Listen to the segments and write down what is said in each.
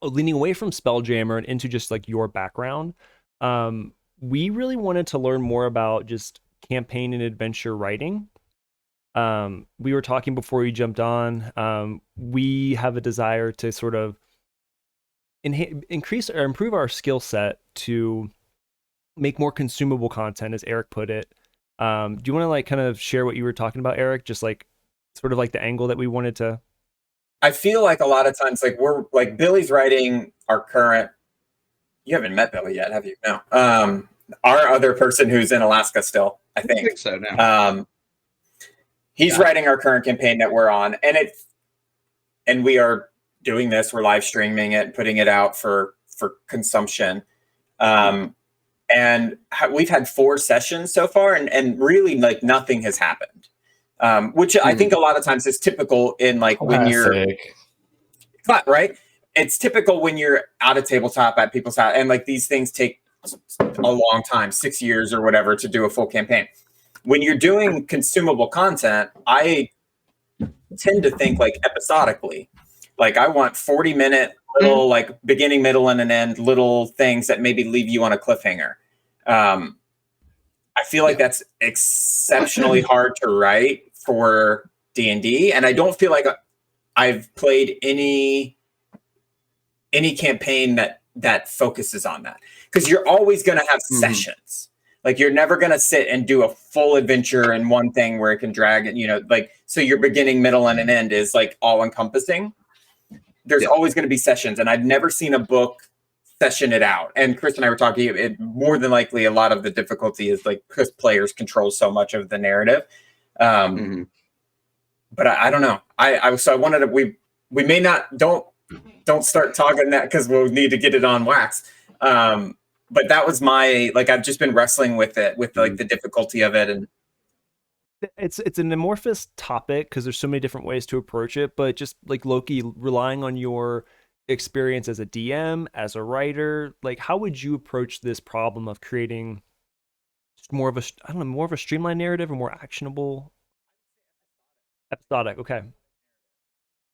leaning away from Spelljammer and into just like your background, we really wanted to learn more about just campaign and adventure writing. We were talking before you jumped on. We have a desire to sort of increase or improve our skill set to make more consumable content, as Eric put it. Do you want to like kind of share what you were talking about, Eric? Just like sort of like the angle that we wanted to. I feel like a lot of times, like we're like Billy's writing our current. You haven't met Billy yet, have you? No. Our other person who's in Alaska still, I think so now. He's writing our current campaign that we're on, and we are doing this. We're live streaming it, putting it out for consumption. And we've had 4 sessions so far, and really like nothing has happened. Which I think a lot of times is typical in like when you're right. It's typical when you're out of tabletop at people's house, and like these things take a long time, 6 years or whatever, to do a full campaign. When you're doing consumable content, I tend to think like episodically. Like I want 40-minute little like beginning, middle, and an end little things that maybe leave you on a cliffhanger. I feel like that's exceptionally hard to write for D&D, and I don't feel like I've played any campaign that focuses on that, because you're always going to have sessions. Like you're never going to sit and do a full adventure in one thing where it can drag it, like, so your beginning, middle, and an end is like all encompassing. There's always going to be sessions, and I've never seen a book session it out. And Chris and I were talking, it more than likely a lot of the difficulty is like because players control so much of the narrative. But I don't know. I wanted to, we may not, don't start talking that because we'll need to get it on wax. But that was my, like, I've just been wrestling with it, with like the difficulty of it. And it's an amorphous topic because there's so many different ways to approach it, but just like Loki, relying on your experience as a DM, as a writer, like how would you approach this problem of creating more of a streamlined narrative or more actionable? Episodic. Okay.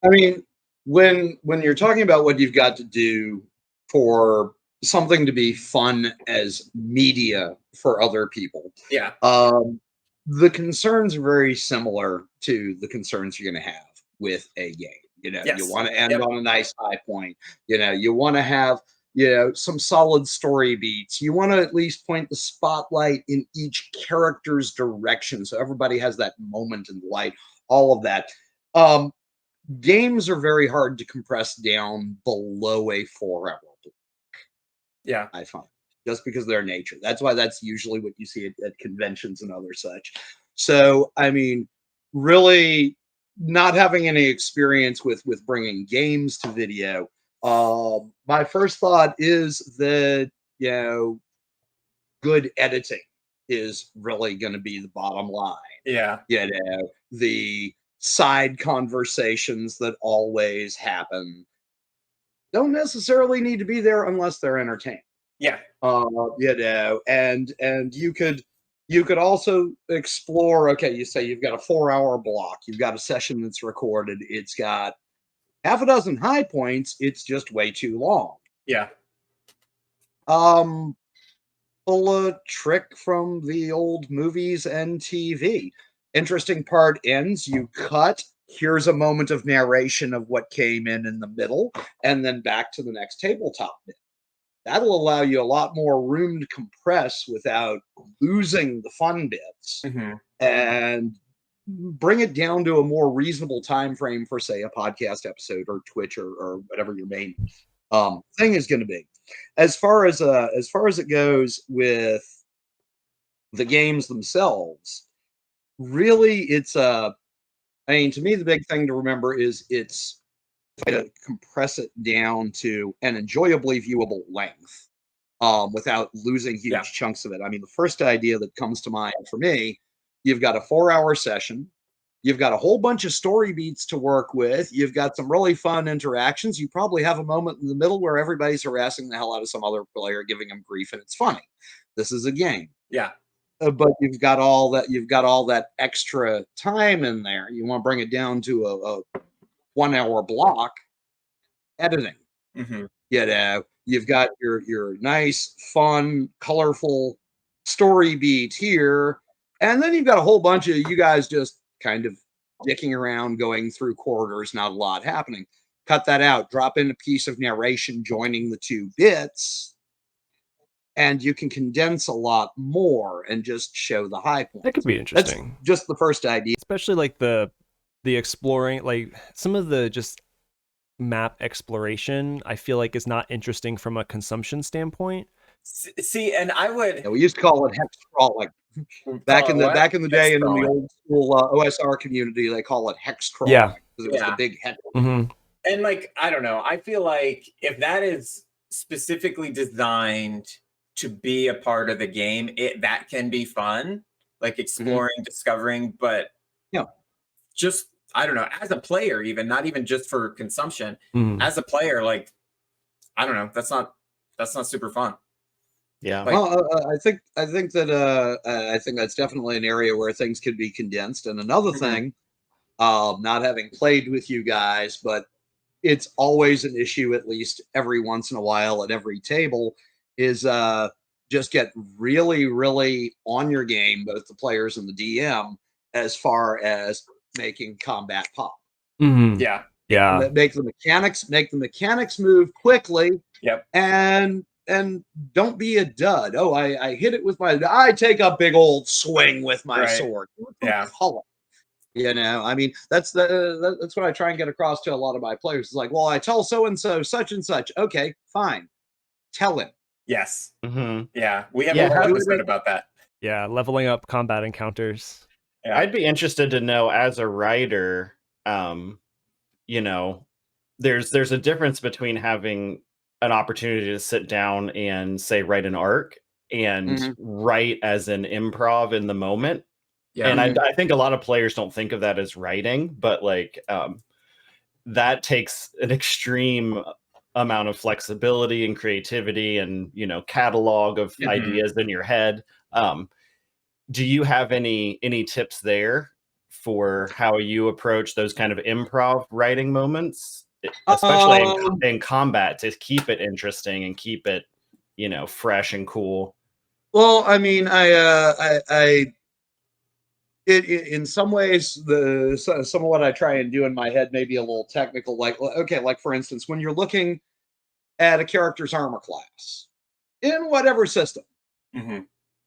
I mean, when you're talking about what you've got to do for something to be fun as media for other people, the concerns are very similar to the concerns you're going to have with a game. You want to end on a nice high point. You want to have some solid story beats. You want to at least point the spotlight in each character's direction, so everybody has that moment in the light. All of that. Games are very hard to compress down below a 4-hour block. Yeah, I find, just because of their nature. That's why that's usually what you see at conventions and other such. So, I mean, really not having any experience with bringing games to video, my first thought is that good editing is really going to be the bottom line. Yeah. The side conversations that always happen don't necessarily need to be there unless they're entertaining. Yeah. And you could also explore, okay, you say you've got a 4-hour block, you've got a session that's recorded, it's got half a dozen high points, it's just way too long. Yeah. Pull a trick from the old movies and TV. Interesting part ends, you cut, here's a moment of narration of what came in the middle, and then back to the next tabletop bit. That'll allow you a lot more room to compress without losing the fun bits, and bring it down to a more reasonable time frame for, say, a podcast episode or Twitch or whatever your main thing is going to be. As far as it goes with the games themselves, really, it's to me, the big thing to remember is it's to compress it down to an enjoyably viewable length, without losing huge chunks of it. I mean, the first idea that comes to mind for me, you've got a 4-hour session, you've got a whole bunch of story beats to work with, you've got some really fun interactions, you probably have a moment in the middle where everybody's harassing the hell out of some other player, giving them grief, and it's funny. This is a game. Yeah. But you've got all that extra time in there. You want to bring it down to a 1-hour block. Editing. You know, you've got your nice, fun, colorful story beat here, and then you've got a whole bunch of you guys just kind of dicking around, going through corridors, not a lot happening. Cut that out, drop in a piece of narration joining the two bits, and you can condense a lot more and just show the high points. That could be interesting. That's just the first idea. Especially like the exploring, like some of the just map exploration, I feel like is not interesting from a consumption standpoint. See, and I would. We used to call it hex crawling. Back in the day, in the old school OSR community, they call it hex crawling. Yeah, because it was the big hex. Mm-hmm. And like, I don't know. I feel like if that is specifically designed to be a part of the game, that can be fun, like exploring, discovering. But just, I don't know, as a player, even not even just for consumption, as a player, like, I don't know, that's not super fun. Yeah. Like, well, I think that I think that's definitely an area where things could be condensed. And another thing, not having played with you guys, but it's always an issue, at least every once in a while at every table, is just get really, really on your game, both the players and the DM, as far as making combat pop. Yeah. Make the mechanics move quickly. Yep. And don't be a dud. Oh, I hit it with I take a big old swing with my sword. Yeah. Color. You know, I mean, that's what I try and get across to a lot of my players. It's like, well, I tell so and so such and such. Okay, fine. Tell him. Yes. Mm-hmm. Yeah. We have a whole episode about that. Yeah, leveling up combat encounters. Yeah. I'd be interested to know, as a writer, you know, there's a difference between having an opportunity to sit down and, say, write an arc and write as an improv in the moment. Yeah. And I think a lot of players don't think of that as writing, but like that takes an extreme amount of flexibility and creativity and, you know, catalog of ideas in your head. Do you have any tips there for how you approach those kind of improv writing moments, especially in combat, to keep it interesting and keep it, you know, fresh and cool? Well, I mean, in some ways, some of what I try and do in my head may be a little technical. Like, okay, like for instance, when you're looking at a character's armor class in whatever system,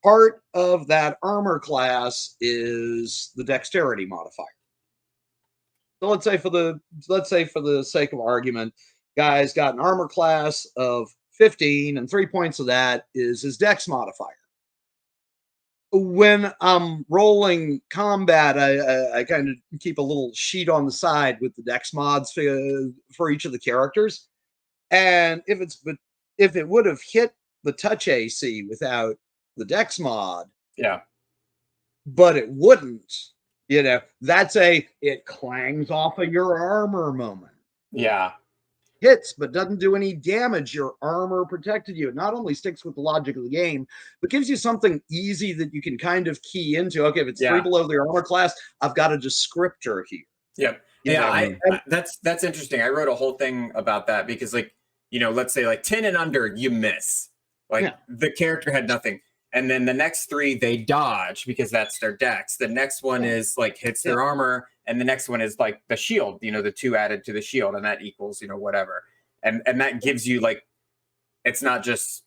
part of that armor class is the dexterity modifier. So let's say for the sake of argument, guy's got an armor class of 15, and 3 points of that is his dex modifier. When I'm rolling combat, I kind of keep a little sheet on the side with the dex mods for each of the characters. And if it would have hit the touch AC without the dex mod, but it wouldn't, you know, that's it clangs off of your armor moment. Yeah. Hits, but doesn't do any damage. Your armor protected you. It not only sticks with the logic of the game, but gives you something easy that you can kind of key into. Okay, if it's 3 below the armor class, I've got a descriptor here. Yep. That's interesting. I wrote a whole thing about that because, like, you know, let's say like 10 and under, you miss. Like the character had nothing. And then the next 3, they dodge because that's their dex. The next one is like hits their armor. And the next one is like the shield, you know, the 2 added to the shield, and that equals, you know, whatever. And that gives you, like, it's not just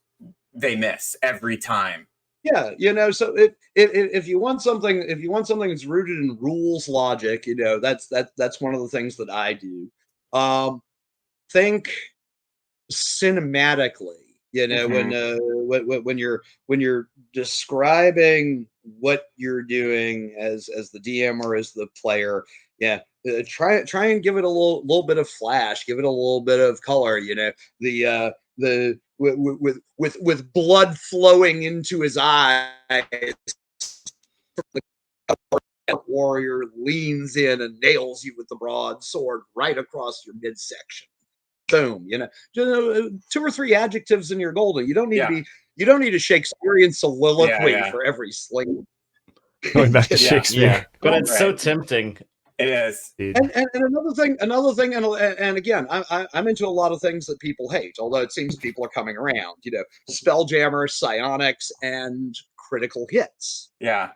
they miss every time. Yeah, you know, so if you want something that's rooted in rules logic, you know, that's one of the things that I do. Think cinematically. You know, when you're describing what you're doing as the DM or as the player, try and give it a little bit of flash, give it a little bit of color. You know, with blood flowing into his eyes, the warrior leans in and nails you with the broadsword right across your midsection. Boom, you know, 2 or 3 adjectives in your golden. You don't need a Shakespearean soliloquy for every sling. Going back to Shakespeare. But it's so tempting. It is. And another thing, and again, I'm into a lot of things that people hate, although it seems people are coming around. Spelljammer, psionics, and critical hits. Yeah.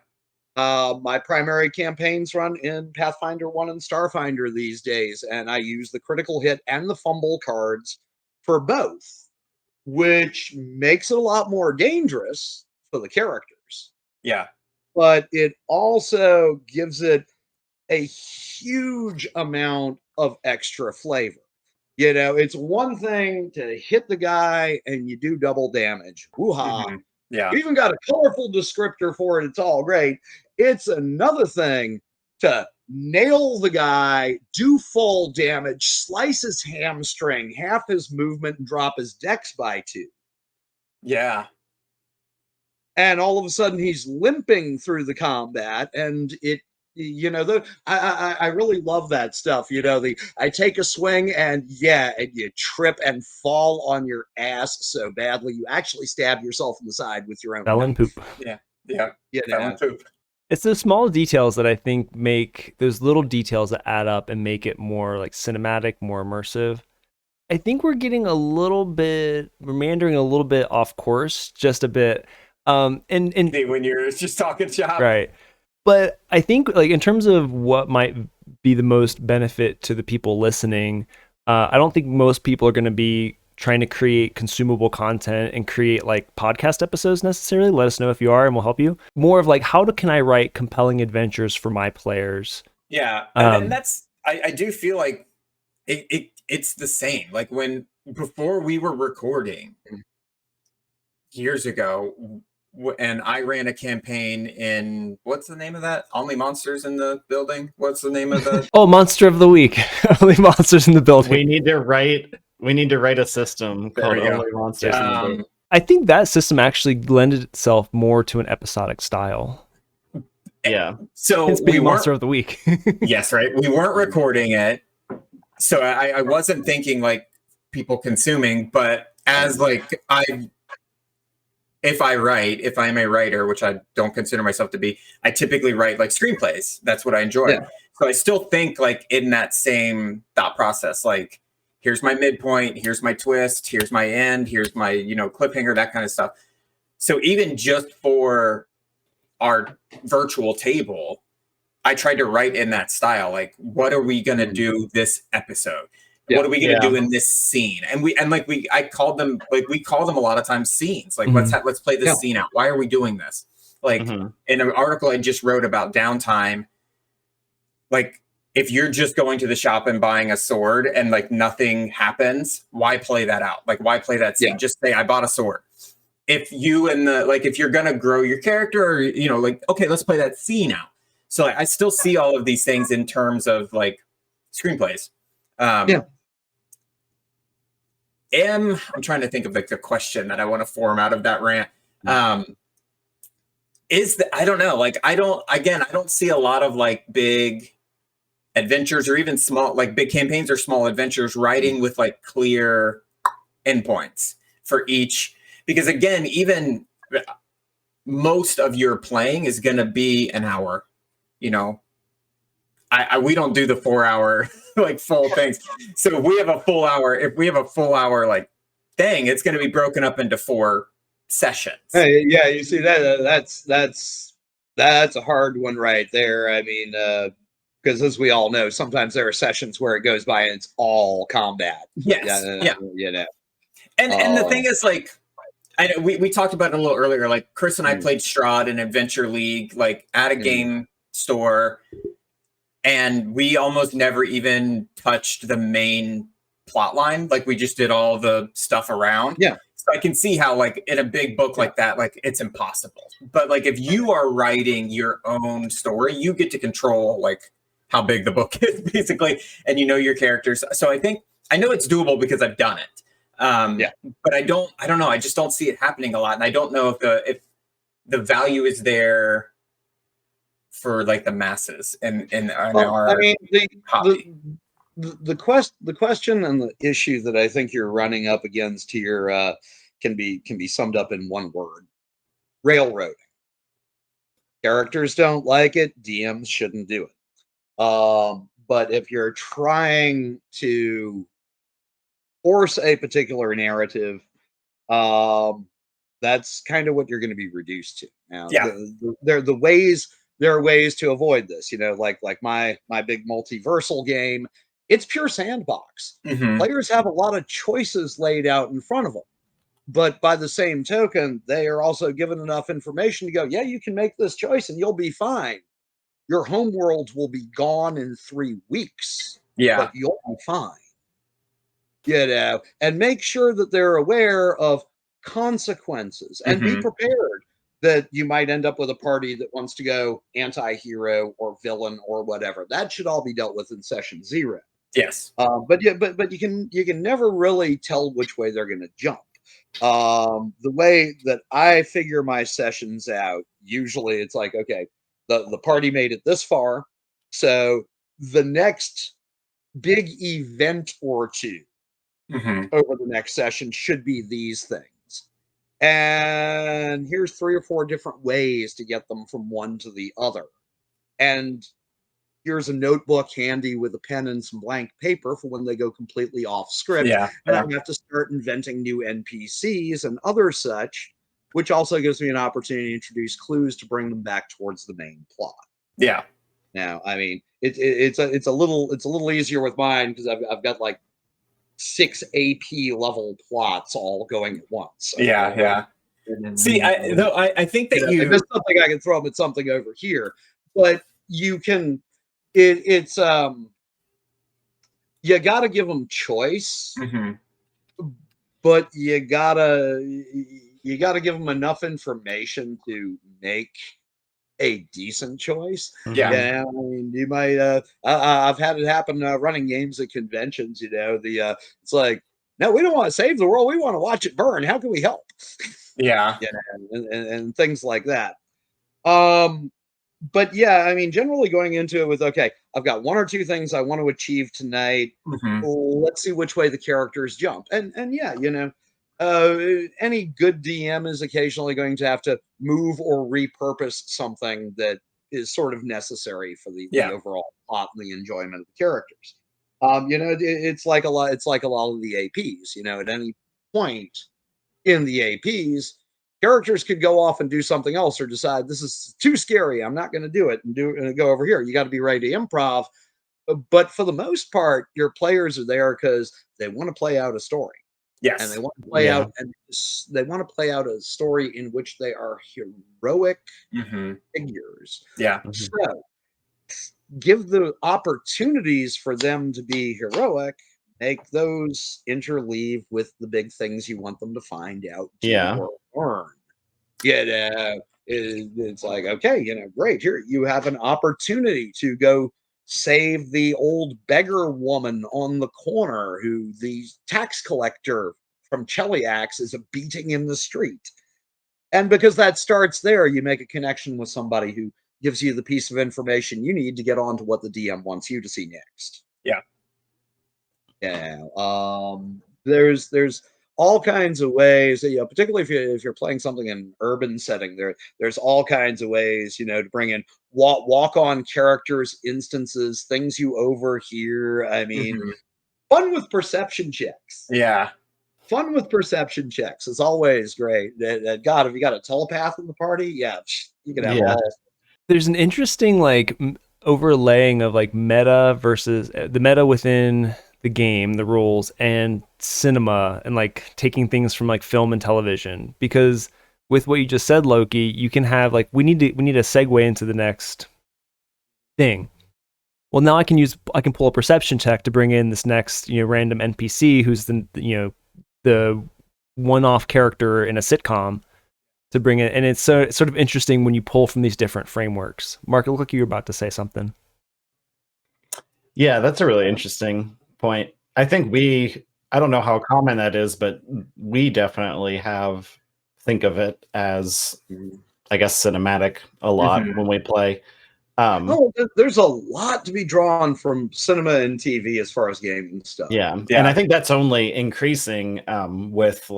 My primary campaigns run in Pathfinder 1 and Starfinder these days, and I use the critical hit and the fumble cards for both, which makes it a lot more dangerous for the characters. Yeah. But it also gives it a huge amount of extra flavor. It's one thing to hit the guy and you do double damage. Woo-ha. Mm-hmm. Yeah. You even got a colorful descriptor for it. It's all great. It's another thing to nail the guy, do full damage, slice his hamstring, half his movement, and drop his dex by 2. Yeah. And all of a sudden he's limping through the combat, and I really love that stuff. I take a swing and you trip and fall on your ass so badly you actually stab yourself in the side with your own Fell and poop. Yeah. Fell and poop. It's those small details that I think make those little details that add up and make it more like cinematic, more immersive. I think we're meandering a little bit off course, just a bit. And when you're just talking shop, right? But I think, like, in terms of what might be the most benefit to the people listening, I don't think most people are going to be trying to create consumable content and create like podcast episodes necessarily. Let us know if you are, and we'll help you. More of like, can I write compelling adventures for my players? Yeah, and that's I do feel like it's the same. Like before we were recording years ago. And I ran a campaign in, what's the name of that? Only Monsters in the Building? What's the name of the? Oh, Monster of the Week. Only Monsters in the Building. We need to write a system called Only Monsters in the Building. I think that system actually lended itself more to an episodic style. Yeah. So it's being Monster of the Week. Yes, right. We weren't recording it. So I wasn't thinking like people consuming, but as like if I'm a writer, which I don't consider myself to be, I typically write like screenplays. That's what I enjoy. Yeah. So I still think like in that same thought process, like here's my midpoint, here's my twist, here's my end, here's my, cliffhanger, that kind of stuff. So even just for our virtual table, I tried to write in that style. Like, what are we going to do this episode? Yeah. What are we going to do in this scene? And we call them a lot of times scenes. Like, let's play this scene out. Why are we doing this? Like in an article I just wrote about downtime, like if you're just going to the shop and buying a sword and like nothing happens, why play that out? Like, why play that scene? Yeah. Just say, I bought a sword. If you if you're going to grow your character or, okay, let's play that scene out. So I still see all of these things in terms of like screenplays. I'm trying to think of like the question that I want to form out of that rant. I don't know. Like, I don't see a lot of like big adventures or even small, like big campaigns or small adventures writing with like clear endpoints for each, because again, even most of your playing is going to be an hour, we don't do the 4 hour like full things. So if we have a full hour like thing, it's going to be broken up into 4 sessions. Hey, yeah, you see that's a hard one right there. I mean, because as we all know, sometimes there are sessions where it goes by and it's all combat. Yes. And the thing is, like, I know we talked about it a little earlier. Like Chris and I played Strahd in Adventure League, like at a game store. And we almost never even touched the main plot line. Like we just did all the stuff around. Yeah. So I can see how like in a big book like that, like it's impossible. But like if you are writing your own story, you get to control like how big the book is basically, and your characters. So I know it's doable because I've done it. But I don't know. I just don't see it happening a lot. And I don't know if the value is there for like the masses and the question and the issue that I think you're running up against here can be summed up in one word: railroading. Characters don't like it. DMs shouldn't do it. But if you're trying to force a particular narrative, that's kind of what you're going to be reduced to. Now, Yeah. there are ways to avoid this. Like my big multiversal game, it's pure sandbox. Mhm. Players have a lot of choices laid out in front of them, but by the same token, they are also given enough information to go, yeah, you can make this choice and you'll be fine. Your home world will be gone in 3 weeks, Yeah. but you'll be fine. And make sure that they're aware of consequences and be Mhm. prepared that you might end up with a party that wants to go anti-hero or villain or whatever. That should all be dealt with in session 0. Yes. But you can never really tell which way they're going to jump. The way that I figure my sessions out, usually it's like, okay, the party made it this far, so the next big event or two Mhm. over the next session should be these things. And here's 3 or 4 different ways to get them from one to the other. And here's a notebook handy with a pen and some blank paper for when they go completely off script. Yeah. And I have to start inventing new NPCs and other such, which also gives me an opportunity to introduce clues to bring them back towards the main plot. Yeah. Now, I mean, it's a little easier with mine because I've got like 6 AP level plots all going at once. So, Yeah. Yeah. See, I think that if there's something I can throw them at something over here, but you can. It's you got to give them choice, Mhm. but you gotta give them enough information to make a decent choice. Yeah. Yeah, I mean, you might. I've had it happen running games at conventions. It's like, no, we don't want to save the world. We want to watch it burn. How can we help? Yeah. And things like that. But yeah, I mean, generally going into it with, okay, I've got 1 or 2 things I want to achieve tonight. Mhm. Let's see which way the characters jump. And yeah, any good DM is occasionally going to have to move or repurpose something that is sort of necessary for the Yeah. overall plot and the enjoyment of the characters. It's like a lot. It's like a lot of the APs. At any point in the APs, characters could go off and do something else or decide this is too scary. I'm not going to do it and go over here. You got to be ready to improv. But for the most part, your players are there because they want to play out a story. Yes. And they want to play out, and they want to play out a story in which they are heroic figures. Yeah. So give the opportunities for them to be heroic, make those interleave with the big things you want them to find out or learn. It's like, okay, great. Here you have an opportunity to go save the old beggar woman on the corner who the tax collector from Cheliax is beating in the street. And because that starts there, you make a connection with somebody who gives you the piece of information you need to get on to what the DM wants you to see next. Yeah. Yeah. There's all kinds of ways, particularly if you're playing something in an urban setting, there's all kinds of ways, to bring in walk on characters, instances, things you overhear. I mean, fun with perception checks. Yeah. Fun with perception checks is always great. God, if you got a telepath in the party, yeah, you can have all. There's an interesting overlaying of meta versus the meta within the game, the rules, and cinema, and taking things from film and television. Because with what you just said, Loki, you can have we need a segue into the next thing. Well, now I can pull a perception check to bring in this next random NPC who's the one-off character in a sitcom to bring it, and it's sort of interesting when you pull from these different frameworks. Mark, it looked like you were about to say something. Yeah, that's a really interesting point. I think I don't know how common that is, but we definitely think of it as, I guess, cinematic a lot when we play. There's a lot to be drawn from cinema and TV as far as gaming stuff. Yeah. And I think that's only increasing with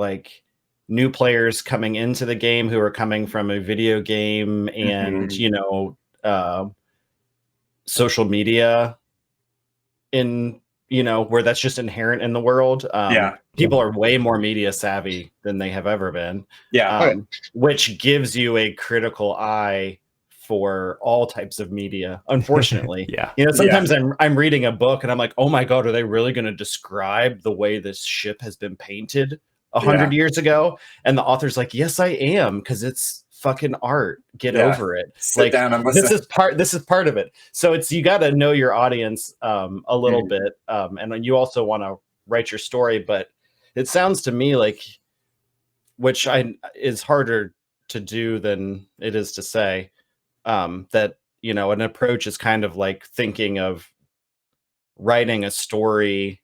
new players coming into the game who are coming from a video game and social media in, where that's just inherent in the world. People are way more media savvy than they have ever been. Which gives you a critical eye for all types of media, unfortunately. Sometimes I'm reading a book and I'm like, oh my God, are they really going to describe the way this ship has been painted 100 years ago? And the author's like, yes, I am, because it's fucking art. Get over it. Sit down and listen. This is part of it. So you got to know your audience a little bit, and you also want to write your story. But it sounds to me like, which is harder to do than it is to say, that an approach is kind of like thinking of writing a story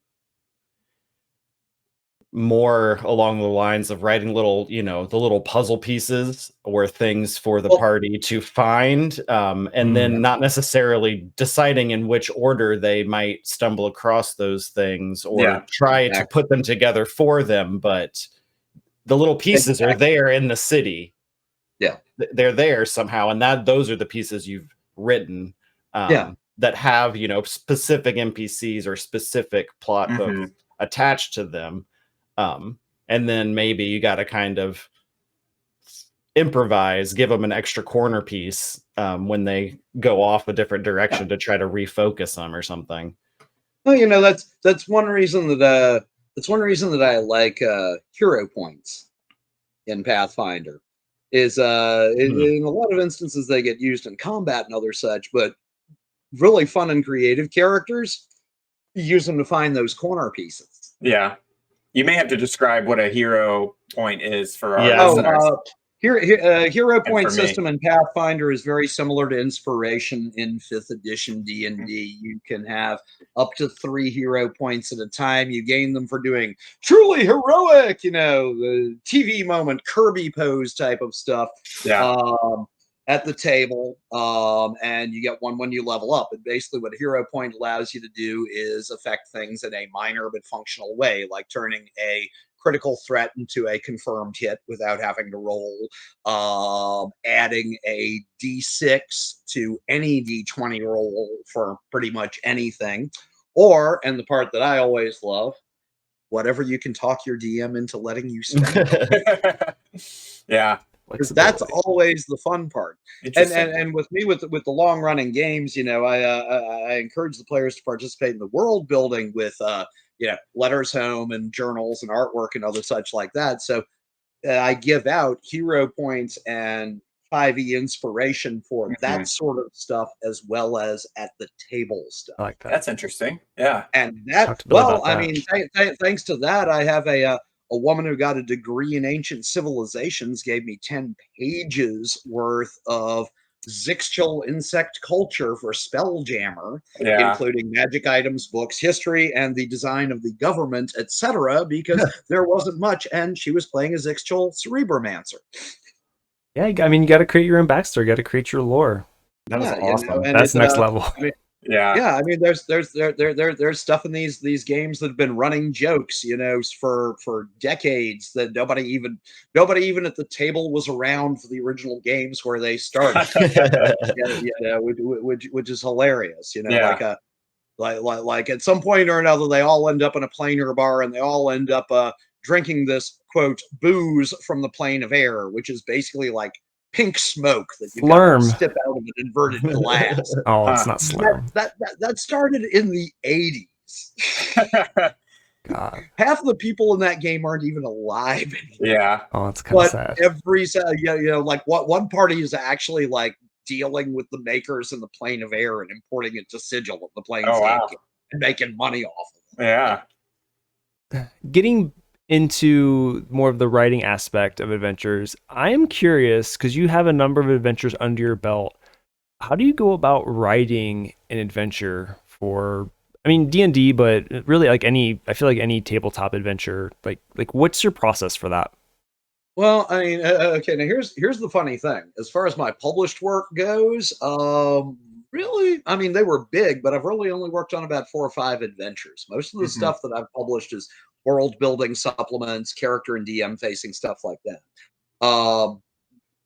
more along the lines of writing little, the little puzzle pieces or things for the party to find, and then not necessarily deciding in which order they might stumble across those things or try to put them together for them. But the little pieces are there in the city. They're there somehow. And those are the pieces you've written that have, specific NPCs or specific plot hooks attached to them. And then maybe you got to kind of improvise, give them an extra corner piece when they go off a different direction to try to refocus them or something. Well, that's one reason that I like hero points in Pathfinder. Is in a lot of instances they get used in combat and other such, but really fun and creative characters use them to find those corner pieces. You may have to describe what a hero point is for our listeners. Hero point system in Pathfinder is very similar to Inspiration in 5th edition D&D. You can have up to 3 hero points at a time. You gain them for doing truly heroic, the TV moment, Kirby pose type of stuff at the table. And you get one when you level up. And basically what a hero point allows you to do is affect things in a minor but functional way, like turning a critical threat into a confirmed hit without having to roll, adding a D6 to any D20 roll for pretty much anything, or, and the part that I always love, whatever you can talk your DM into letting you spend. Because that's always the fun part. And with me, with the long running games, I encourage the players to participate in the world building with letters home and journals and artwork and other such like that. So I give out hero points and 5e inspiration for that sort of stuff, as well as at the table stuff. I like that. That's interesting. Yeah. And thanks to that, I have a woman who got a degree in ancient civilizations gave me 10 pages worth of Zixchel insect culture for Spelljammer, including magic items, books, history, and the design of the government, etc., because there wasn't much, and she was playing a Zixchel cerebromancer. Yeah, you got to create your own backstory. You got to create your lore. That was awesome. That's next level. There's stuff in these games that have been running jokes, for decades that nobody even at the table was around for the original games where they started. Which is hilarious, like at some point or another they all end up in a planar bar and they all end up drinking this quote booze from the plane of air, which is basically like pink smoke that you got to step out of an inverted glass. It's not slurm. That started in the 80s. God. Half of the people in that game aren't even alive anymore. Yeah. Oh, it's kind of sad. Like one party is actually like dealing with the makers in the plane of air and importing it to Sigil of the plane's and making money off of it. Yeah. Getting into more of the writing aspect of adventures, I am curious, because you have a number of adventures under your belt. How do you go about writing an adventure for, D&D, but really I feel like any tabletop adventure, like what's your process for that? Well, okay, now here's the funny thing. As far as my published work goes, really, they were big, but I've really only worked on about 4 or 5 adventures. Most of the stuff that I've published is world building supplements, character and DM facing stuff like that.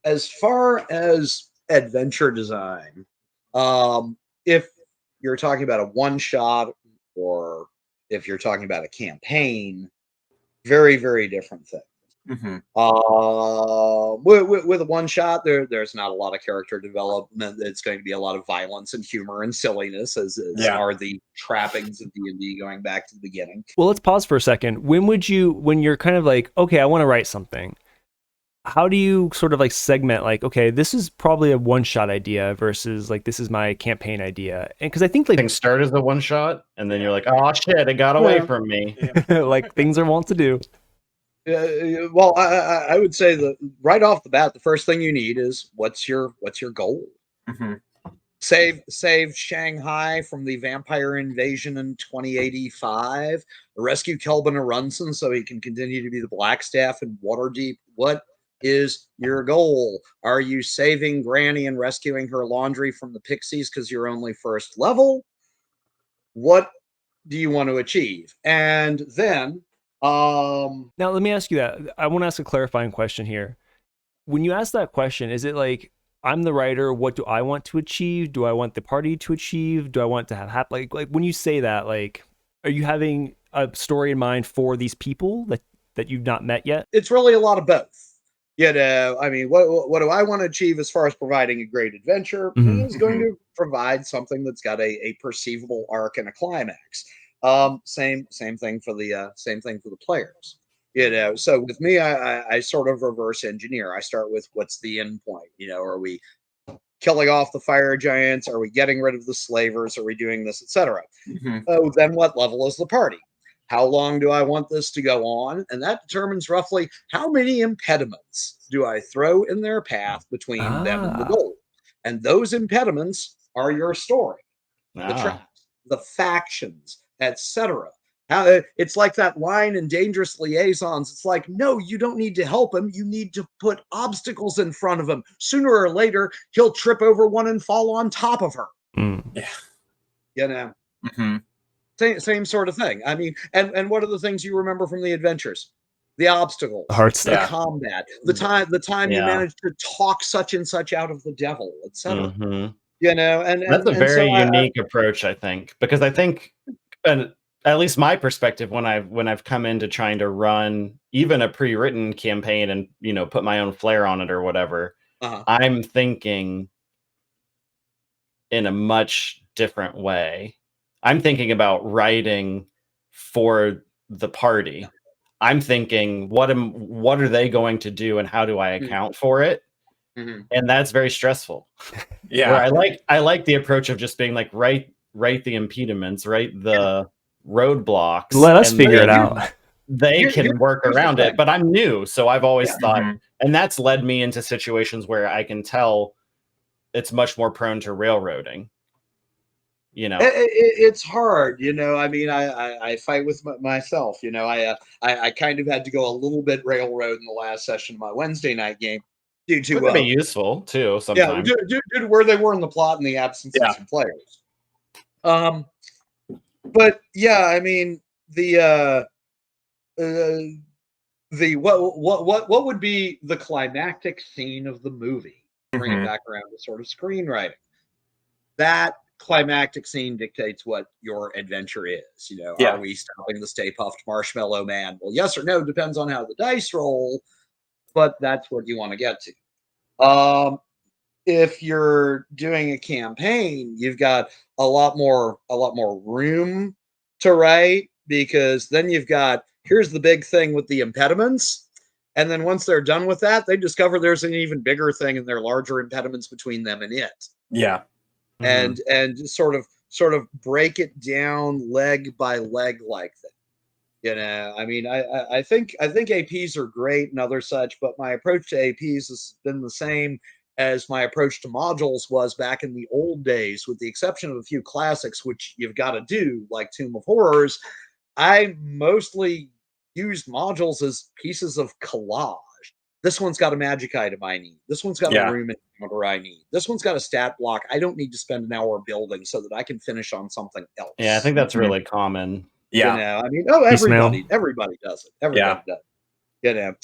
As far as adventure design, if you're talking about a one shot, or if you're talking about a campaign, very, very different thing. Mm-hmm. With a one shot, there's not a lot of character development. It's going to be a lot of violence and humor and silliness, as are the trappings of D&D going back to the beginning. Well, let's pause for a second. When you're kind of like, okay, I want to write something, how do you sort of like segment, like, okay, this is probably a one shot idea versus like, this is my campamping idea? And because I think like things start as a one shot, and then you're like, oh shit, it got away from me. like things are wont to do. Well, I would say that right off the bat, the first thing you need is what's your goal? Mm-hmm. Save Shanghai from the vampire invasion in 2085. Rescue Kelvin Arunson so he can continue to be the Blackstaff in Waterdeep. What is your goal? Are you saving Granny and rescuing her laundry from the pixies because you're only first level? What do you want to achieve? And then now let me ask you that. I want to ask a clarifying question here. When you ask that question, is it like, I'm the writer, what do I want to achieve? Do I want the party to achieve? Do I want to have like when you say that, like, are you having a story in mind for these people that you've not met yet? It's really a lot of both. I mean, what do I want to achieve as far as providing a great adventure? Mm-hmm. Is going to provide something that's got a perceivable arc and a climax. Same thing for the players. So with me, I sort of reverse engineer. I start with what's the end point. Are we killing off the fire giants? Are we getting rid of the slavers? Are we doing this, etc.? Oh, then what level is the party? How long do I want this to go on? And that determines roughly how many impediments do I throw in their path between them and the goal. And those impediments are your story, the traps, the factions, etc. It's like that line in Dangerous Liaisons. It's like, no, you don't need to help him. You need to put obstacles in front of him. Sooner or later, he'll trip over one and fall on top of her. Yeah. Same sort of thing. I mean, and what are the things you remember from the adventures? The obstacles, the combat, the time you managed to talk such and such out of the devil, etc. And that's a very unique approach, I think, because I think, and at least my perspective, when I've come into trying to run even a pre-written campaign and put my own flair on it or whatever, I'm thinking in a much different way. I'm thinking about writing for the party. I'm thinking, what are they going to do, and how do I account for it? And that's very stressful. Yeah, where I like the approach of just being like, write the impediments, write the roadblocks. Let us figure it out. They can work around it, but I'm new, so I've always thought, and that's led me into situations where I can tell it's much more prone to railroading. It's hard, I mean, I fight with myself. I kind of had to go a little bit railroad in the last session of my Wednesday night game due to be useful too sometimes. Due to where they were in the plot and the absence of some players. But yeah, I mean, the what would be the climactic scene of the movie? Bring it back around to sort of screenwriting. That climactic scene dictates what your adventure is. Are we stopping the Stay Puft Marshmallow Man? Well, yes or no depends on how the dice roll, but that's what you want to get to. If you're doing a campaign, you've got a lot more room to write, because then you've got, here's the big thing with the impediments, and then once they're done with that, they discover there's an even bigger thing and there are larger impediments between them and it. And sort of break it down leg by leg like that. I mean, I think APs are great and other such, but my approach to APs has been the same as my approach to modules was back in the old days, with the exception of a few classics, which you've got to do, like Tomb of Horrors. I mostly used modules as pieces of collage. This one's got a magic item I need. This one's got a room encounter I need. This one's got a stat block I don't need to spend an hour building so that I can finish on something else. Yeah, I think that's really common. I mean, everybody does it. Everybody does.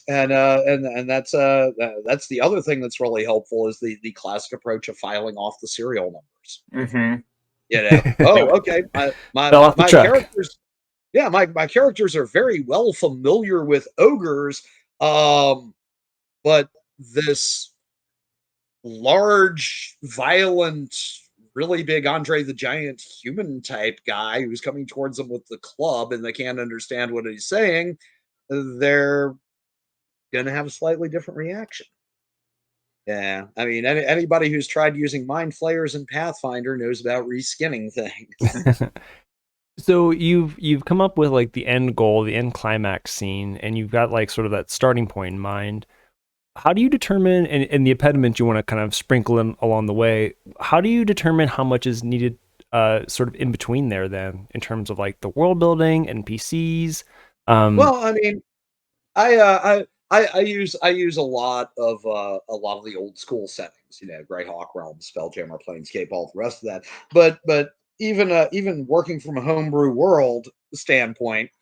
And that's the other thing that's really helpful is the classic approach of filing off the serial numbers. You know, oh, okay, Fell off the my truck. characters, yeah, my characters are very well familiar with ogres, but this large, violent, really big Andre the Giant human type guy who's coming towards them with the club and they can't understand what he's saying, they're going to have a slightly different reaction. Yeah, I mean, anybody who's tried using mind flayers in Pathfinder knows about reskinning things. So you've come up with like the end goal, the end climax scene, and you've got like sort of that starting point in mind. How do you determine, and the impediment you want to kind of sprinkle in along the way, how do you determine how much is needed sort of in between there then, in terms of like the world building, NPCs? Well, I mean, I use a lot of the old school settings, you know, Greyhawk Realm, Spelljammer, Planescape, all the rest of that. But even working from a homebrew world standpoint,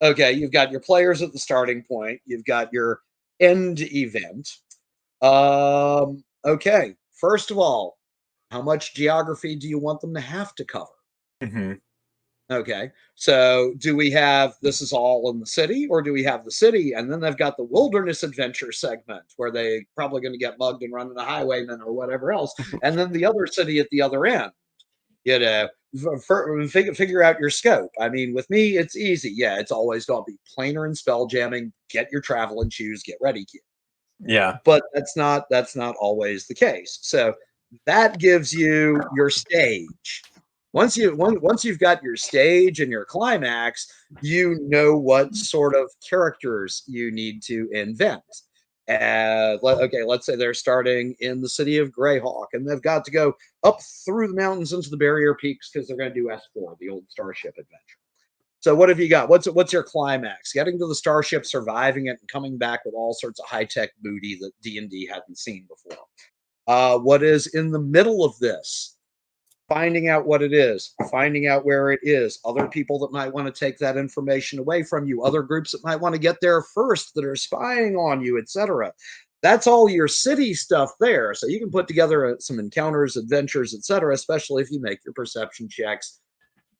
okay, you've got your players at the starting point, you've got your end event. Okay, first of all, how much geography do you want them to have to cover? Mm-hmm. Okay. So do we have this is all in the city, or do we have the city and then they've got the wilderness adventure segment where they probably going to get mugged and run into highwaymen or whatever else, and then the other city at the other end? You know, figure out your scope. I mean, with me, it's easy. Yeah, it's always going to be planar and spell jamming. Get your traveling shoes. Get ready, kid. Yeah. But that's not always the case. So that gives you your stage. Once you've got your stage and your climax, you know what sort of characters you need to invent. Okay, let's say they're starting in the city of Greyhawk, and they've got to go up through the mountains into the barrier peaks because they're going to do S4, the old Starship adventure. So what have you got? What's your climax? Getting to the starship, surviving it, and coming back with all sorts of high tech booty that D&D hadn't seen before. What is in the middle of this? Finding out what it is, finding out where it is, other people that might want to take that information away from you, other groups that might want to get there first that are spying on you, etc. That's all your city stuff there. So you can put together some encounters, adventures, etc., especially if you make your perception checks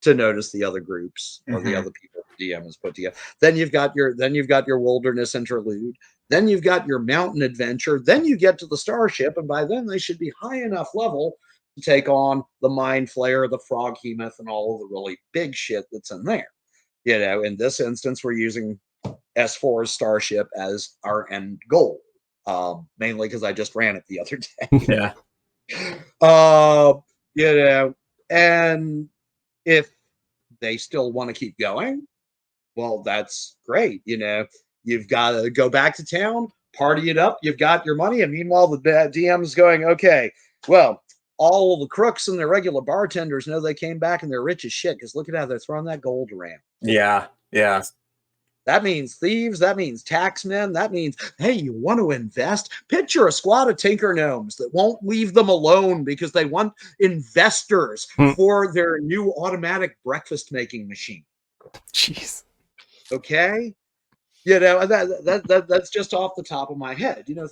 to notice the other groups or the other people the DM has put together. Then you've got your wilderness interlude. Then you've got your mountain adventure. Then you get to the starship, and by then they should be high enough level to take on the Mind Flayer, the Frog Hemoth, and all of the really big shit that's in there. You know, in this instance, we're using S4's Starship as our end goal, mainly because I just ran it the other day. Yeah. You know, and if they still want to keep going, well, that's great. You know, you've got to go back to town, party it up. You've got your money, and meanwhile, the DM's going, okay, well, all of the crooks and their regular bartenders know they came back and they're rich as shit because look at how they're throwing that gold around. Yeah. Yeah. That means thieves. That means taxmen. That means, hey, you want to invest? Picture a squad of tinker gnomes that won't leave them alone because they want investors for their new automatic breakfast making machine. Jeez. Okay. You know, that's just off the top of my head. You know,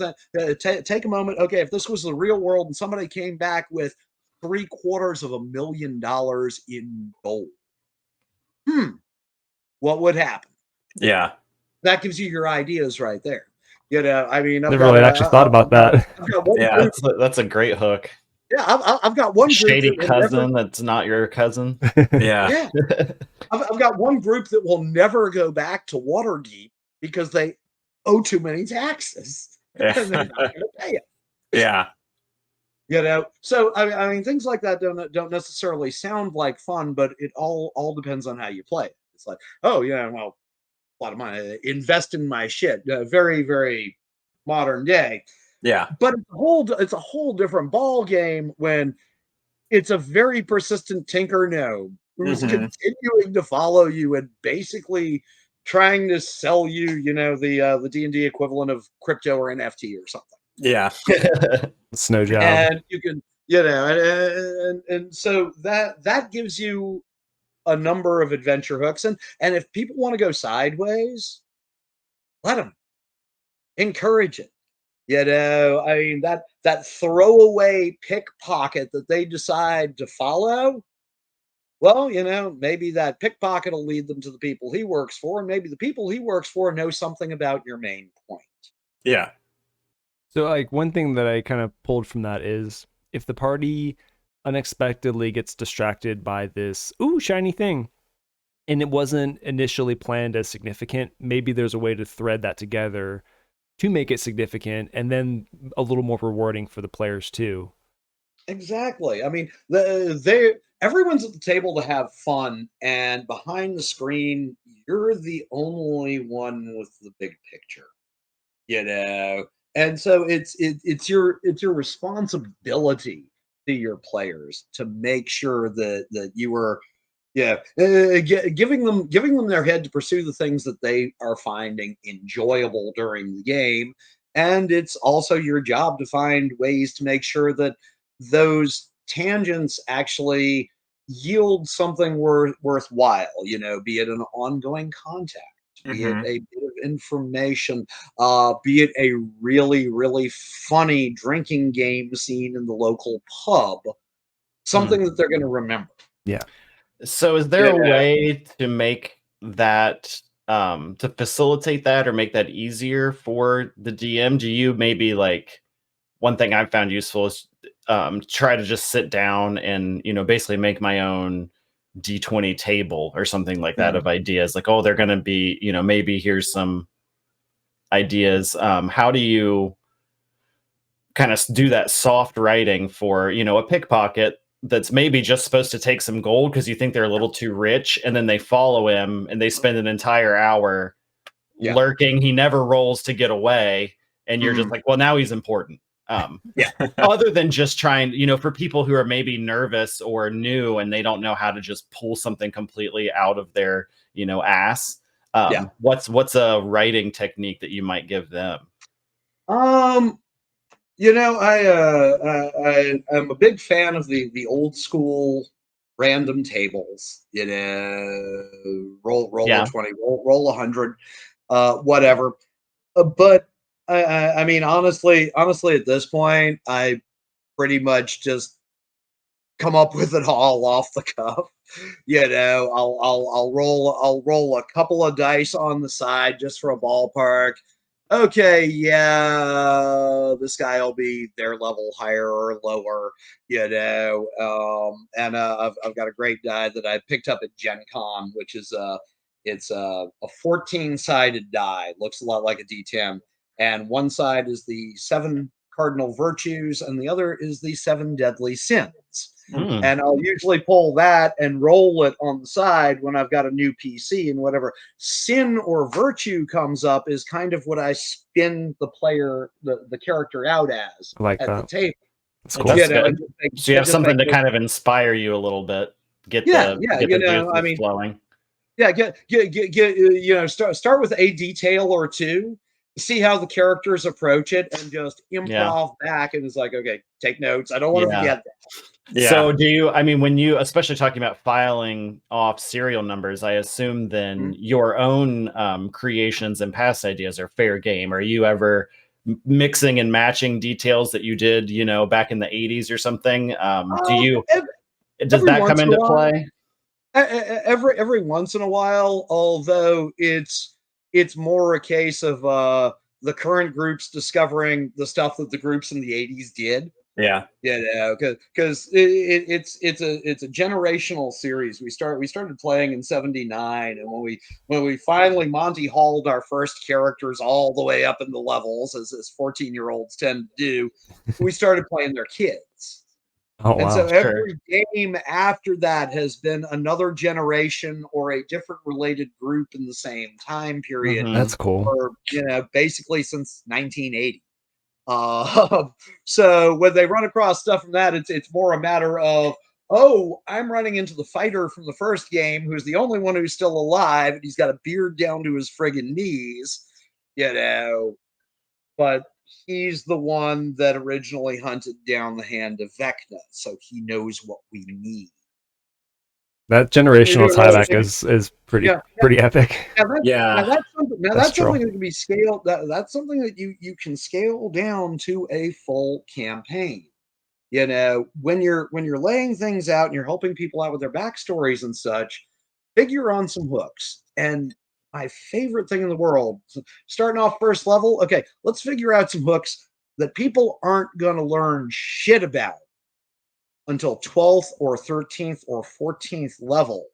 take a moment. Okay, if this was the real world and somebody came back with $750,000 in gold, what would happen? Yeah. That gives you your ideas right there. You know, I mean, Never really actually thought about that. Yeah, that's a great hook. Yeah, I've got one shady group cousin that's not your cousin. Yeah. I've got one group that will never go back to Waterdeep because they owe too many taxes and they're not going to pay it. Yeah. You know, so I mean, things like that don't necessarily sound like fun, but it all depends on how you play it. It's like, oh yeah, well, a lot of money, invest in my shit. Very, very modern day. Yeah. But it's a whole different ball game when it's a very persistent tinker gnome who's continuing to follow you and basically trying to sell you, you know, the D&D equivalent of crypto or NFT or something. Yeah. Snow job. And you can, you know, and so that gives you a number of adventure hooks. And if people want to go sideways, let them. Encourage it. You know, I mean, that throwaway pickpocket that they decide to follow, Well, maybe that pickpocket will lead them to the people he works for, and maybe the people he works for know something about your main point. Yeah. So, like, one thing that I kind of pulled from that is if the party unexpectedly gets distracted by this, ooh, shiny thing, and it wasn't initially planned as significant, maybe there's a way to thread that together to make it significant and then a little more rewarding for the players too. Exactly. I mean, everyone's at the table to have fun, and behind the screen, you're the only one with the big picture. And so it's your responsibility to your players to make sure that you are, yeah, giving them their head to pursue the things that they are finding enjoyable during the game, and it's also your job to find ways to make sure that those tangents actually yield something worthwhile. Be it an ongoing contact, be it Mm-hmm. a bit of information, be it a really really funny drinking game scene in the local pub, something that they're going to remember. Yeah. So is there a way to make that to facilitate that or make that easier for the DM? Do you maybe like one thing I've found useful is try to just sit down and basically make my own D20 table or something like that of ideas like, oh, they're going to be, maybe here's some ideas. How do you kind of do that soft writing for, a pickpocket that's maybe just supposed to take some gold because you think they're a little too rich, and then they follow him and they spend an entire hour lurking. He never rolls to get away, and you're just like, well, now he's important. Other than just trying, for people who are maybe nervous or new and they don't know how to just pull something completely out of their, ass. What's a writing technique that you might give them? I'm a big fan of the old school random tables. Roll a 20, roll 100, whatever. But I mean, honestly, at this point, I pretty much just come up with it all off the cuff. I'll roll a couple of dice on the side just for a ballpark. Okay, yeah, this guy will be their level higher or lower, and I've got a great die that I picked up at Gen Con, which is it's a 14-sided die, looks a lot like a D10, and one side is the 7 cardinal virtues, and the other is the 7 deadly sins. And I'll usually pull that and roll it on the side when I've got a new PC, and whatever sin or virtue comes up is kind of what I spin the player, the character out as like at that. the table. That's cool. That's good. So you have something to kind of inspire you a little bit. Get the juices flowing. Yeah, start with a detail or two, see how the characters approach it, and just improv back. And it's like, okay, take notes. I don't want to forget that. Yeah. So do you, I mean, when you, especially talking about filing off serial numbers, I assume then your own creations and past ideas are fair game. Are you ever mixing and matching details that you did, back in the 80s or something? Does that come into play? Every once in a while, although it's more a case of the current groups discovering the stuff that the groups in the 80s did. Yeah, because it's a generational series. We started playing in '79, and when we finally Monty Halled our first characters all the way up in the levels, as 14-year-olds tend to do, we started playing their kids. Oh, and wow. so every game after that has been another generation or a different related group in the same time period. That's cool. Or basically since 1980. So when they run across stuff from that, it's more a matter of, oh, I'm running into the fighter from the first game who's the only one who's still alive, and he's got a beard down to his friggin' knees, but he's the one that originally hunted down the hand of Vecna, so he knows what we need. That generational tieback is pretty epic. Now that's something that can be scaled. That's something that you can scale down to a full campaign. You know, when you're laying things out and you're helping people out with their backstories and such, figure on some hooks. And my favorite thing in the world, starting off first level, okay, let's figure out some hooks that people aren't going to learn shit about until 12th or 13th or 14th level,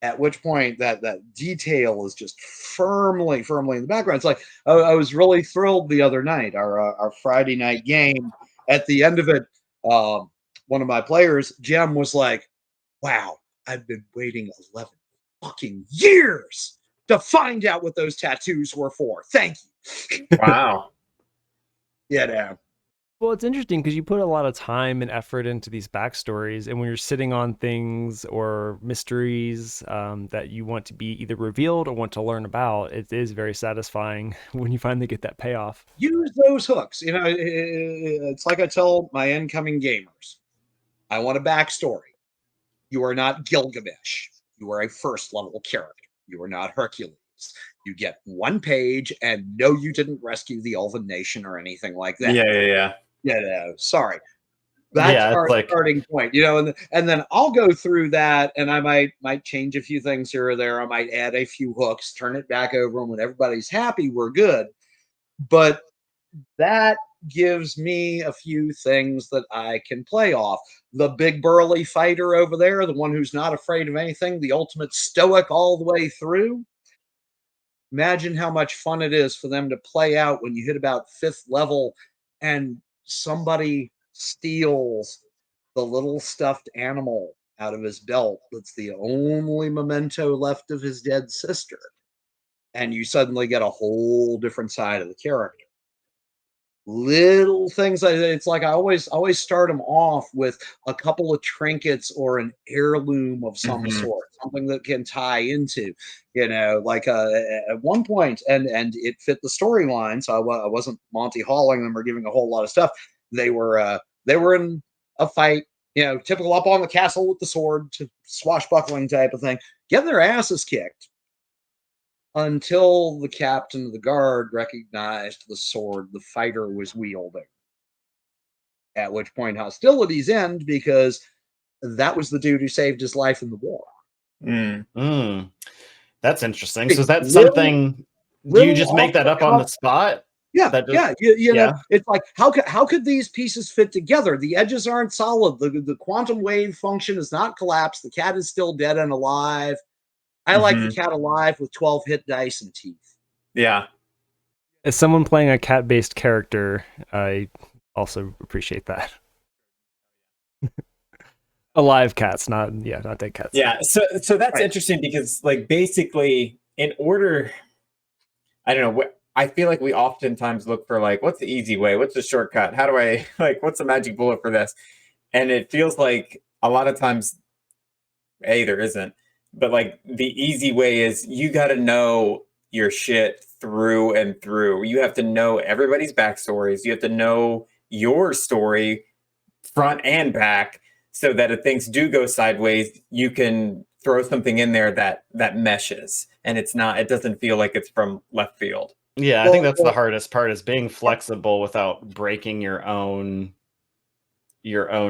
at which point that detail is just firmly in the background. It's like I was really thrilled the other night, our Friday night game. At the end of it, one of my players, Jem, was like, "Wow, I've been waiting 11 fucking years to find out what those tattoos were for. Thank you." Wow. Yeah. Well, it's interesting because you put a lot of time and effort into these backstories, and when you're sitting on things or mysteries that you want to be either revealed or want to learn about, it is very satisfying when you finally get that payoff. Use those hooks. You know, it's like I tell my incoming gamers, I want a backstory. You are not Gilgamesh. You are a first level character. You are not Hercules. You get one page, and no, you didn't rescue the Elven Nation or anything like that. Yeah. Sorry. That's our like, starting point, you know, and then I'll go through that, and I might change a few things here or there. I might add a few hooks, turn it back over, and when everybody's happy, we're good. But that gives me a few things that I can play off. The big burly fighter over there, the one who's not afraid of anything, the ultimate stoic all the way through. Imagine how much fun it is for them to play out when you hit about 5th level and somebody steals the little stuffed animal out of his belt that's the only memento left of his dead sister. And you suddenly get a whole different side of the character. Little things, it's like I always start them off with a couple of trinkets or an heirloom of some sort, something that can tie into, you know, like at one point, and it fit the storyline, so I wasn't Monty Halling them or giving a whole lot of stuff. They were in a fight, you know, typical up on the castle with the sword, to swashbuckling type of thing, getting their asses kicked until the captain of the guard recognized the sword the fighter was wielding. At which point hostilities end, because that was the dude who saved his life in the war. That's interesting. So is that something you just make that up on the spot? Yeah. You know, it's like how could these pieces fit together? The edges aren't solid. The quantum wave function is not collapsed. The cat is still dead and alive. I like the cat alive with 12 hit dice and teeth. Yeah. As someone playing a cat-based character, I also appreciate that. Alive cats, not dead cats. Yeah. So that's interesting, because like basically in order, I don't know, I feel like we oftentimes look for like, what's the easy way? What's the shortcut? How do I what's the magic bullet for this? And it feels like a lot of times, there isn't. But like the easy way is you got to know your shit through and through. You have to know everybody's backstories. You have to know your story front and back, so that if things do go sideways, you can throw something in there that meshes, and it doesn't feel like it's from left field. Yeah, I think that's the hardest part, is being flexible without breaking your own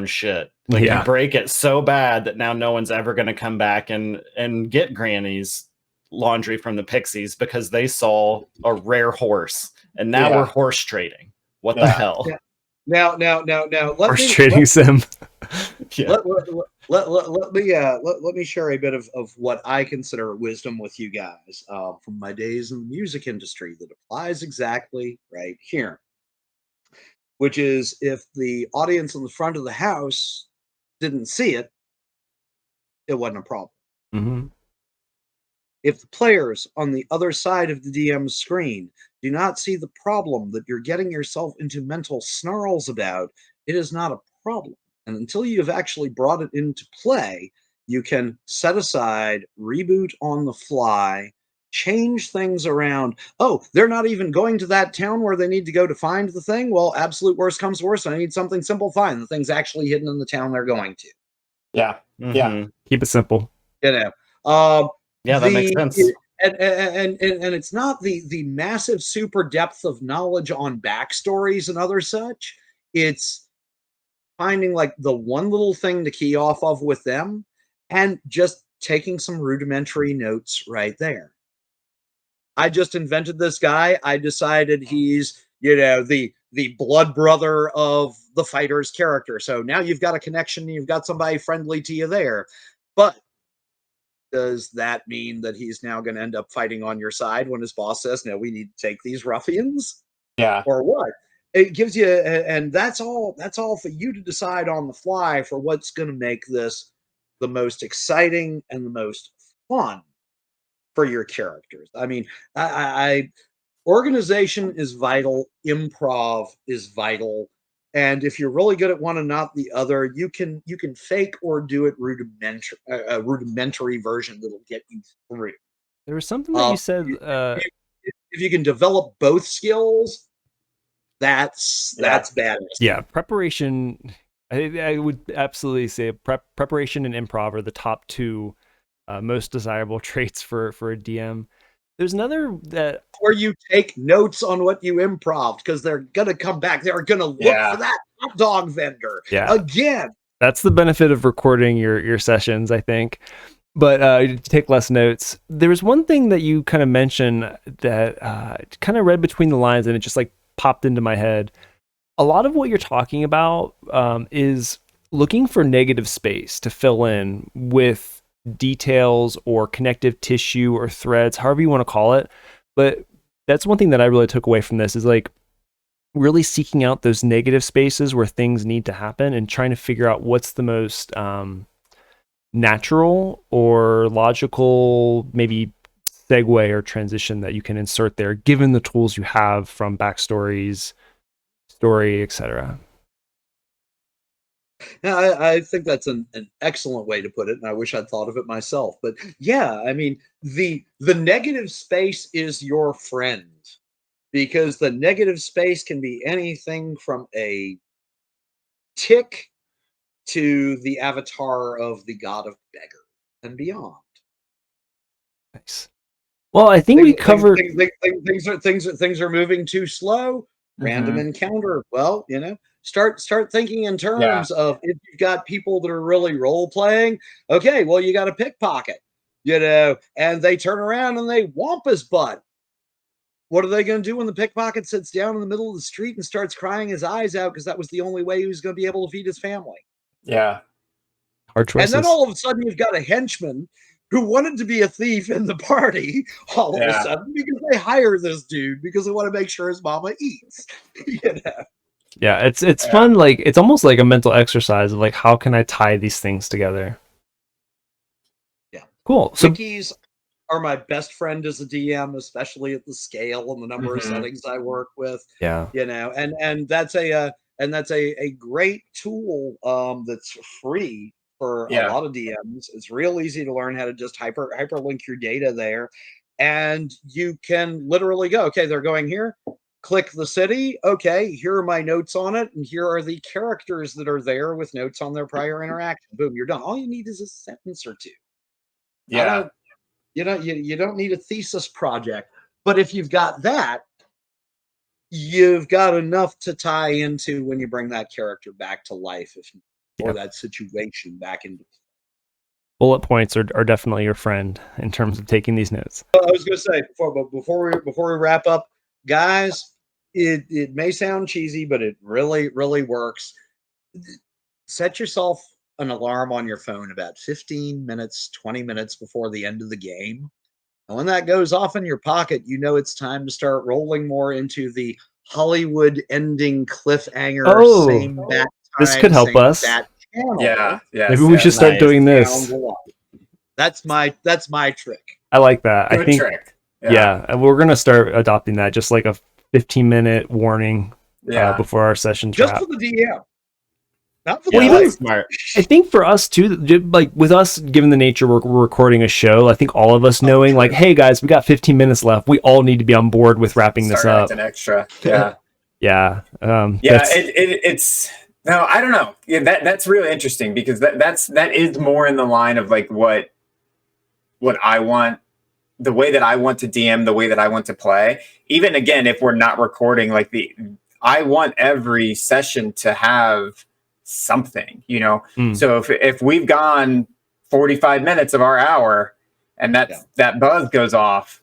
shit. Like, you break it so bad that now no one's ever going to come back and get Granny's laundry from the Pixies because they saw a rare horse, and now we're horse trading. What the hell? Now, horse trading sim. Let me share a bit of what I consider wisdom with you guys from my days in the music industry that applies exactly right here. Which is, if the audience in the front of the house didn't see it, it wasn't a problem. If the players on the other side of the DM's screen do not see the problem that you're getting yourself into mental snarls about, it is not a problem. And until you have actually brought it into play, you can set aside, reboot on the fly, change things around. Oh, they're not even going to that town where they need to go to find the thing? Well, absolute worst comes to worst, I need something simple. Fine, the thing's actually hidden in the town they're going to. Yeah. Keep it simple. You know, that makes sense. And it's not the massive super depth of knowledge on backstories and other such. It's finding like the one little thing to key off of with them and just taking some rudimentary notes right there. I just invented this guy. I decided he's, the blood brother of the fighter's character. So now you've got a connection, you've got somebody friendly to you there. But does that mean that he's now going to end up fighting on your side when his boss says, no, we need to take these ruffians? Yeah. Or what? It gives you, and that's all for you to decide on the fly for what's going to make this the most exciting and the most fun for your characters. I mean, I organization is vital, improv is vital, and if you're really good at one and not the other, you can fake or do it rudimentary, a rudimentary version that'll get you through. There was something that you said. If you can develop both skills, that's badass. Yeah, preparation. I would absolutely say preparation and improv are the top two most desirable traits for a DM. There's another that where you take notes on what you improv because they're gonna come back. They're gonna look for that hot dog vendor again. That's the benefit of recording your sessions, I think. But take less notes. There was one thing that you kind of mentioned that kind of read between the lines, and it just like popped into my head. A lot of what you're talking about is looking for negative space to fill in with details or connective tissue or threads, however you want to call it. But that's one thing that I really took away from this is like really seeking out those negative spaces where things need to happen and trying to figure out what's the most natural or logical maybe segue or transition that you can insert there given the tools you have from backstories, story, etc. Yeah, I think that's an excellent way to put it, and I wish I'd thought of it myself. But yeah, I mean, the negative space is your friend because the negative space can be anything from a tick to the avatar of the god of beggar and beyond. Nice. Well, I think we covered things are moving too slow. Random encounter. Well, start thinking in terms of if you've got people that are really role playing. Okay, well, you got a pickpocket, and they turn around and they whomp his butt. What are they going to do when the pickpocket sits down in the middle of the street and starts crying his eyes out because that was the only way he was going to be able to feed his family? Yeah. Hard choices. And then all of a sudden you've got a henchman who wanted to be a thief in the party all of a sudden because they hire this dude because they want to make sure his mama eats. Yeah, it's fun. Like it's almost like a mental exercise of like how can I tie these things together. Yeah, cool. So wikis are my best friend as a DM, especially at the scale and the number of settings I work with. Yeah, and that's a great tool that's free for a lot of DMs. It's real easy to learn how to just hyperlink your data there, and you can literally go, okay, they're going here. Click the city. Okay, here are my notes on it, and here are the characters that are there with notes on their prior interaction. Boom, you're done. All you need is a sentence or two. Yeah. You don't need a thesis project, but if you've got that, you've got enough to tie into when you bring that character back to life, or that situation back into. Bullet points are definitely your friend in terms of taking these notes. I was going to say before we wrap up, guys, it may sound cheesy, but it really, really works. Set yourself an alarm on your phone about 15 minutes, 20 minutes before the end of the game. And when that goes off in your pocket, it's time to start rolling more into the Hollywood ending cliffhanger. Same bat time, this could help us. Yeah. Maybe we should start doing this. That's my trick. I like that. Good I think trick. Yeah, we're gonna start adopting that, just like a 15-minute warning before our session. Just for the DM. Not for the smart. I think for us too, like with us, given the nature we're recording a show, I think all of us knowing like, hey guys, we got 15 minutes left. We all need to be on board with wrapping this up. An extra. Yeah. It's no, I don't know. Yeah, that's really interesting because that is more in the line of like what I want, the way that I want to DM, the way that I want to play. Even again, if we're not recording, like I want every session to have something, you know. So if we've gone 45 minutes of our hour and that buzz goes off,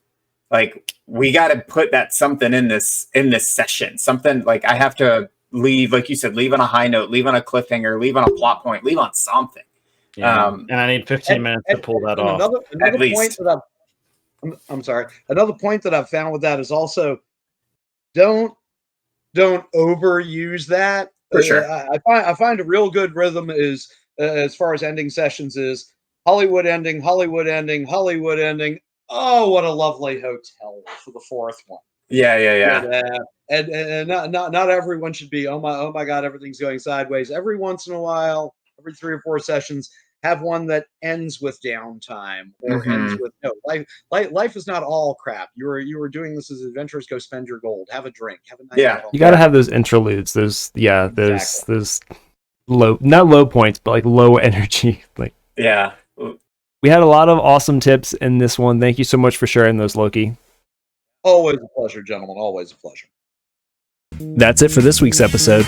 like we got to put that something in this session, something like I have to leave, like you said, leave on a high note, leave on a cliffhanger, leave on a plot point, leave on something. And I need 15 minutes to pull that off. Another point that I'm sorry. Another point that I've found with that is also don't overuse that. For sure. I find a real good rhythm is as far as ending sessions is Hollywood ending, Hollywood ending, Hollywood ending. Oh, what a lovely hotel for the fourth one. Yeah. And not everyone should be, oh my God, everything's going sideways. Every once in a while, every 3 or 4 sessions, have one that ends with downtime or ends with life is not all crap. You were doing this as adventurers. Go spend your gold. Have a drink. Have a night. You got to have those interludes. Those not low points, but like low energy. Like we had a lot of awesome tips in this one. Thank you so much for sharing those, Loki. Always a pleasure, gentlemen. Always a pleasure. That's it for this week's episode.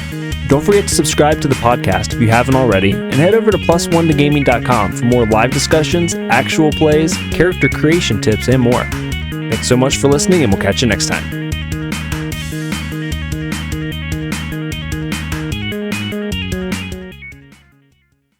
Don't forget to subscribe to the podcast if you haven't already, and head over to +1togaming.com for more live discussions, actual plays, character creation tips, and more. Thanks so much for listening, and we'll catch you next time.